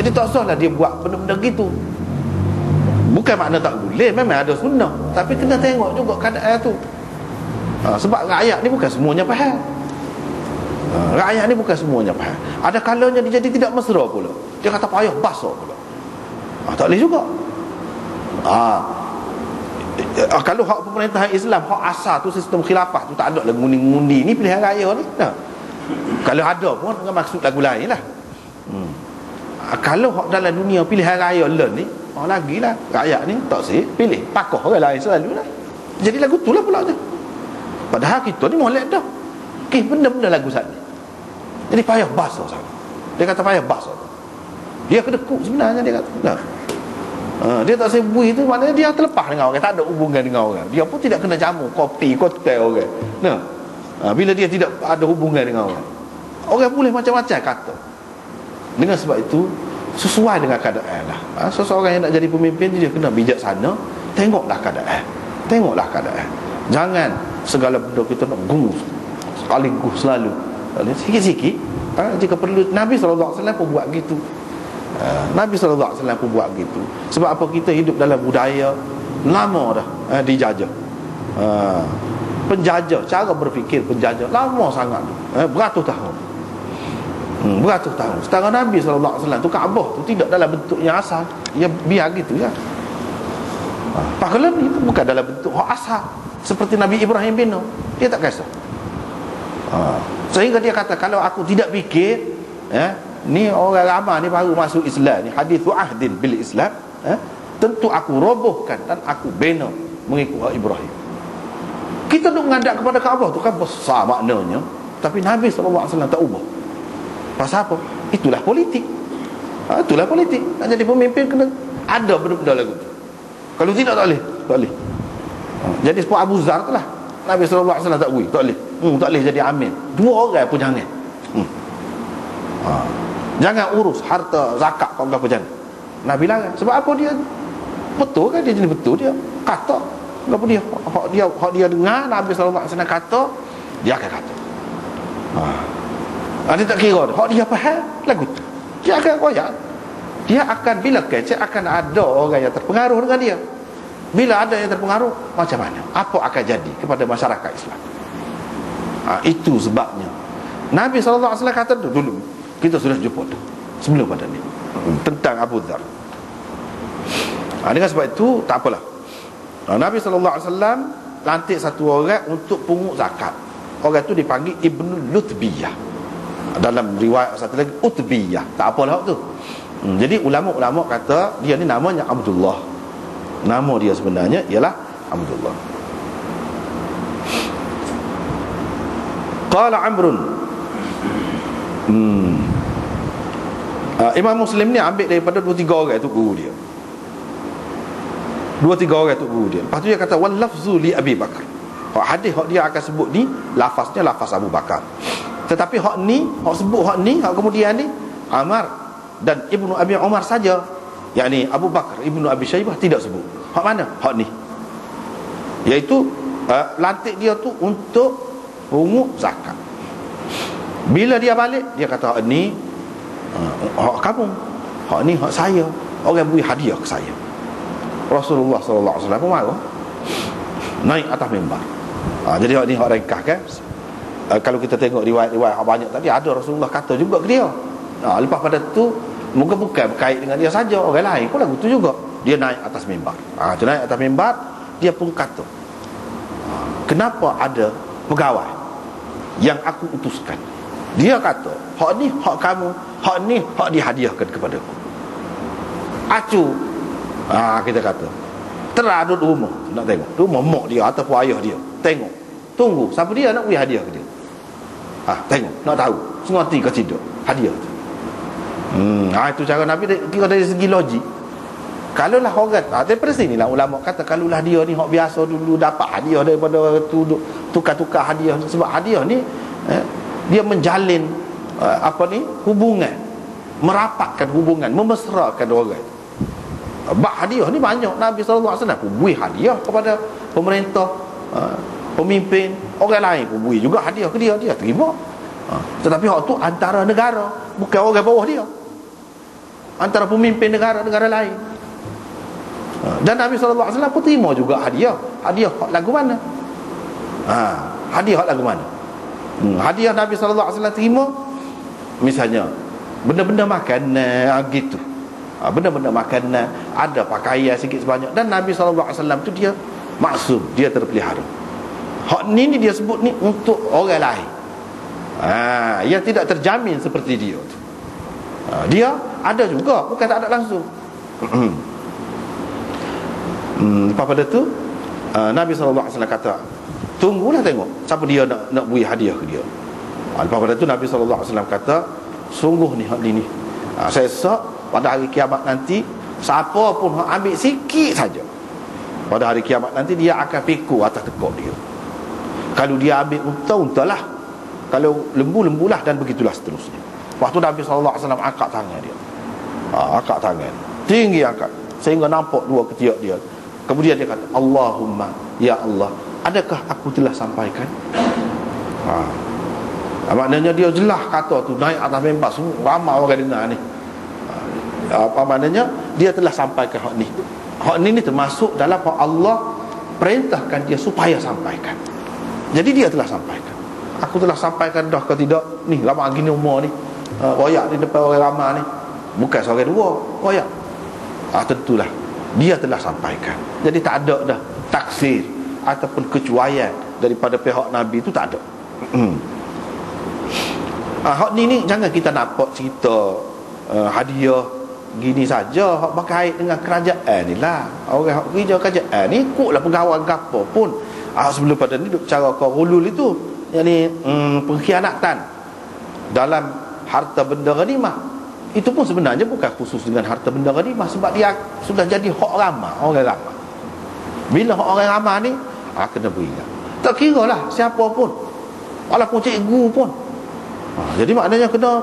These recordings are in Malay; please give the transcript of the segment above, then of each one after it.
Jadi tak usahlah dia buat benda-benda gitu. Bukan makna tak boleh, memang ada sunnah, tapi kena tengok juga keadaan tu. Sebab rakyat ni bukan semuanya faham. Rakyat ni bukan semuanya faham. Ada kalanya dia jadi tidak mesra pula. Dia kata payah basuh pula. Tak boleh juga. Kalau hak pemerintahan Islam, hak asal tu sistem khilafah tu tak ada lah ngundi-ngundi ni pilihan raya ni. Kalau ada pun dengan maksud lagu lain lah. Kalau hak dalam dunia pilihan raya ni, lagilah rakyat ni tak sih pilih pakoh orang lain selalu lah. Jadi lagu tu lah pula tu. Padahal kita ni molek dah. Benda-benda lagu sana. Jadi payah basuh sana. Dia kata payah basuh. Dia kedekut sebenarnya, dia kata. Dia tak sebui tu, maknanya dia terlepas dengan orang, tak ada hubungan dengan orang. Dia pun tidak kena jamu kopi, koktel orang. Bila dia tidak ada hubungan dengan orang boleh macam-macam kata. Dengan sebab itu sesuai dengan keadaan lah. Seseorang yang nak jadi pemimpin dia kena bijaksana. Tengoklah keadaan. Jangan segala benda kita nak gungus sekaligus selalu. Sikit-sikit. Jika perlu, Nabi SAW pun buat gitu. Nabi SAW pun buat gitu. Sebab apa? Kita hidup dalam budaya lama dah dijajah. Penjajah, cara berfikir penjajah lama sangat tu, beratus tahun. Beratus tahun. Setara Nabi SAW tu, Kaabah tu tidak dalam bentuk yang asal. Dia biar gitu ya. Pahala ni tu bukan dalam bentuk hak asal seperti Nabi Ibrahim bina. Dia tak kisah. Sehingga dia kata, kalau aku tidak fikir, ni orang ramai ni baru masuk Islam ni, hadithu ahdin bil Islam, tentu aku robohkan dan aku bina mengikut Ibrahim. Kita nak menghadap kepada Kaabah tu kan besar maknanya, tapi Nabi SAW tak ubah. Pasal apa? Itulah politik. Itulah politik. Nak jadi pemimpin kena ada benda-benda lagu tu. Kalau tidak tak boleh. Jadi sebab Abu Zar tu lah, Nabi SAW tak boleh. Tak boleh jadi amir. Dua orang pun jangan. Jangan urus harta zakat kau apa jangan. Nabi larang. Sebab apa? Dia betul kan, dia jadi betul, dia kata apa dia dengar Nabi SAW kata, dia akan kata. Dia tak kira hak dia faham lagu tu, dia akan koyak. Dia akan, bila kecek akan ada orang yang terpengaruh dengan dia. Bila ada yang terpengaruh, macam mana? Apa akan jadi kepada masyarakat Islam? Itu sebabnya Nabi SAW kata tu dulu. Kita sudah jumpa tu sebelum pada ni tentang Abu Dhar. Dengan sebab itu tak apalah. Nabi SAW lantik satu orang untuk pungut zakat. Orang tu dipanggil Ibnu Lutbiyah. Dalam riwayat satu lagi Utbiyah. Tak apalah tu. Jadi ulama-ulama kata dia ni namanya Abdullah. Nama dia sebenarnya ialah Abdullah. Qala Amrun. Imam Muslim ni ambil daripada 2-3 orang tu guru dia. 2-3 orang tu guru dia. Lepas tu dia kata wal lafzu li Abi Bakar. Hak hadis hak dia akan sebut ni lafaznya lafaz Abu Bakar. Tetapi hak ni, hak sebut hak ni, hak kemudian ni Amar dan Ibnu Abi Umar saja. Yakni Abu Bakar, Ibnu Abi Syaibah tidak sebut. Hak mana? Hak ni. Iaitu lantik dia tu untuk pungut zakat. Bila dia balik, dia kata hak ni hak kamu, hak ni hak saya. Orang beri hadiah ke saya. Rasulullah SAW pun marah, naik atas mimbar. Jadi hak ni hak ringkas kan. Kalau kita tengok riwayat-riwayat banyak tadi, ada Rasulullah kata juga ke dia. Lepas pada tu bukan berkait dengan dia saja, orang lain pun lagu tu juga. Dia naik atas mimbar. Dia naik atas mimbar, dia pun kata, kenapa ada pegawai yang aku utuskan? Dia kata, hak ni hak kamu, hak ni hak dihadiahkan kepada aku. Acu. Kita kata teradut rumah, nak tengok rumah mak dia ataupun ayah dia, tengok, tunggu siapa dia nak beri hadiah ke dia. Tengok, nak tahu sengerti ke tidak hadiah tu. Itu cara Nabi kira dari segi logik. Kalaulah orang, daripada sinilah ulama kata, kalaulah dia ni hak biasa dulu dapat hadiah daripada tukar-tukar hadiah. Sebab hadiah ni dia menjalin hubungan, merapatkan hubungan, memesrakan orang. Bak hadiah ni banyak. Nabi SAW pun beri hadiah kepada pemerintah, pemimpin, orang lain pun beri juga hadiah ke dia, dia terima. Tetapi hak tu antara negara, bukan orang bawah dia. antara pemimpin negara-negara lain. Dan Nabi SAW pun terima juga hadiah hak lagu mana. Hadiah hak lagu mana. Hadiah Nabi SAW terima, misalnya benda-benda makanan gitu. Benda-benda makanan, ada pakaian sikit sebanyak. Dan Nabi SAW tu dia maksum, dia terpelihara. Hak ni dia sebut ni untuk orang lain. Yang tidak terjamin seperti dia tu. Dia ada juga, bukan tak ada langsung. Lepas pada tu Nabi SAW kata, tunggulah tengok siapa dia nak beri hadiah ke dia. Lepas pada tu Nabi SAW kata, sungguh ni hak ni saya esok pada hari kiamat nanti, siapa pun ambil sikit saja, pada hari kiamat nanti dia akan pikul atas tekuk dia. Kalau dia ambil unta-untalah, kalau lembu-lembulah, dan begitulah seterusnya. Waktu Nabi SAW angkat tangan dia, angkat tangan tinggi, angkat sehingga nampak dua ketiak dia. Kemudian dia kata, Allahumma, ya Allah, adakah aku telah sampaikan? Maknanya dia jelas kata tu, naik atas mimbar, semua ramai orang dengar ni. Apa maknanya? Dia telah sampaikan hak ni. Hak ni termasuk dalam hak Allah perintahkan dia supaya sampaikan. Jadi dia telah sampaikan. Aku telah sampaikan dah ke tidak? Ni lama gini umur ni, royak di depan orang ramai ni, bukan seorang dua royak. Tentulah dia telah sampaikan. Jadi tak ada dah taksir ataupun kecuaian daripada pihak Nabi itu, tak ada. Hak ni jangan kita nampak cerita hadiah gini saja, hak berkait dengan kerajaan ni lah. Orang hak kerja kerajaan ni ikutlah pegawai gapo pun. Sebelum pada ni cara qarulul itu, yakni pengkhianatan dalam harta benda ghanimah. Itu pun sebenarnya bukan khusus dengan harta benda ghanimah, sebab dia sudah jadi hak ramah, orang ramah. Bila hak orang ramah ni kena beringat. Tak kira lah siapa pun, walaupun cikgu pun. Jadi maknanya kena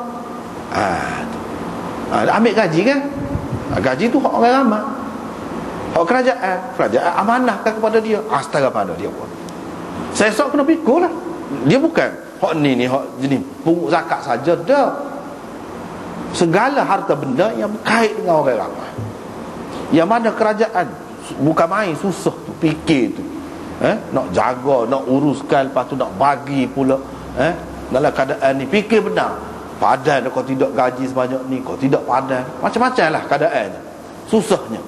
ambil gaji kan. Gaji tu hak orang ramah, hak kerajaan amanahkan kepada dia, setara pada dia pun. Saya esok kena pikul lah. Dia bukan hak ni hak jenis pungut zakat saja dah. Segala harta benda yang berkait dengan orang ramai, yang mana kerajaan bukan main susah tu, fikir tu, nak jaga, nak uruskan, lepas tu nak bagi pula, dalam keadaan ni fikir benar, padan kau tidak gaji sebanyak ni, kau tidak padan, macam-macam lah keadaannya, susahnya.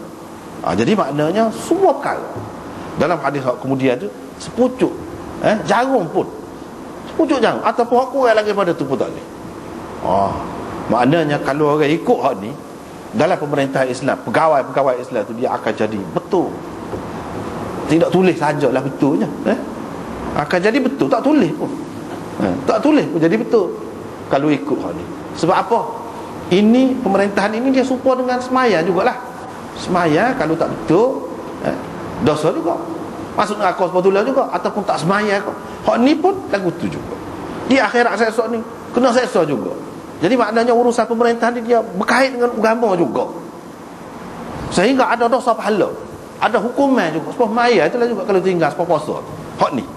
Jadi maknanya semua perkara dalam hadis kemudian tu sepucuk jarum pun, sepucuk jarum ataupun hak kurang lagi pada tu pun tak boleh. Maknanya kalau orang ikut hak ni dalam pemerintahan Islam, pegawai-pegawai Islam tu, dia akan jadi betul. Tidak tulis sajalah betulnya, akan jadi betul, tak tulis pun. Tak tulis pun jadi betul kalau ikut hak ni. Sebab apa? Ini pemerintahan ini dia serupa dengan semaya jugalah. Semaya kalau tak betul, dosa juga. Masuk neraka sepatutnya juga, ataupun tak semaya kau. Hak ni pun lagu tu juga. Di akhirat saya esok ni kena seksa juga. Jadi maknanya urusan pemerintahan ni dia berkait dengan agama juga, sehingga ada dosa pahala, ada hukuman juga. Sebab maya itulah juga kalau tinggal sebab puasa. Hak ni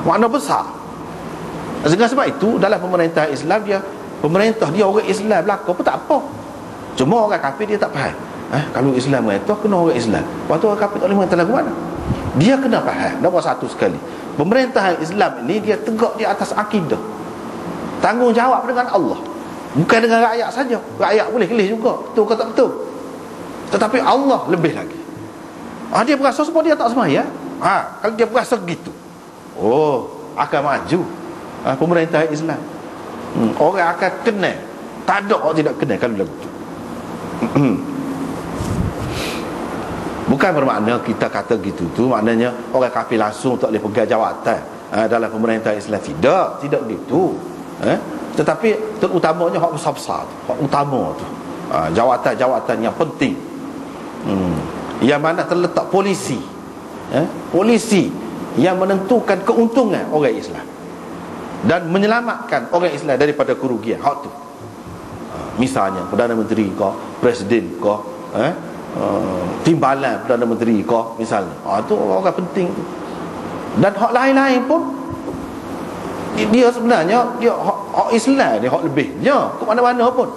makna besar. Dengan sebab itu dalam pemerintahan Islam, dia pemerintah dia orang Islam belaka pun tak apa. Cuma orang kafir dia tak faham. Kalau Islam merintah kena orang Islam, lepas tu orang kafir tak boleh merintah lagu mana. Dia kena faham. Nombor satu sekali, pemerintahan Islam ini dia tegak di atas akidah, tanggungjawab dengan Allah, bukan dengan rakyat saja. Rakyat boleh kelih juga, betul ke tak betul, tetapi Allah lebih lagi. Dia berasa sebab dia tak semaya. Kalau dia berasa gitu, akan maju pemerintahan Islam. Orang akan kenal. Tak ada orang tidak kenal kalau lagu tu. Bukan bermakna kita kata gitu tu maknanya orang kafir langsung tak boleh pegang jawatan dalam pemerintahan Islam. Tidak gitu. Tetapi terutamanya hak besar-besar tu, hak utama tu, jawatan-jawatan yang penting, yang mana terletak polisi, polisi yang menentukan keuntungan orang Islam dan menyelamatkan orang Islam daripada kerugian. Hak tu, misalnya Perdana Menteri kau, Presiden kau, timbalan Perdana Menteri kau misalnya, tu orang penting tu. Dan hak lain-lain pun dia sebenarnya dia hak Islam, dia hak lebihnya ke mana-mana pun.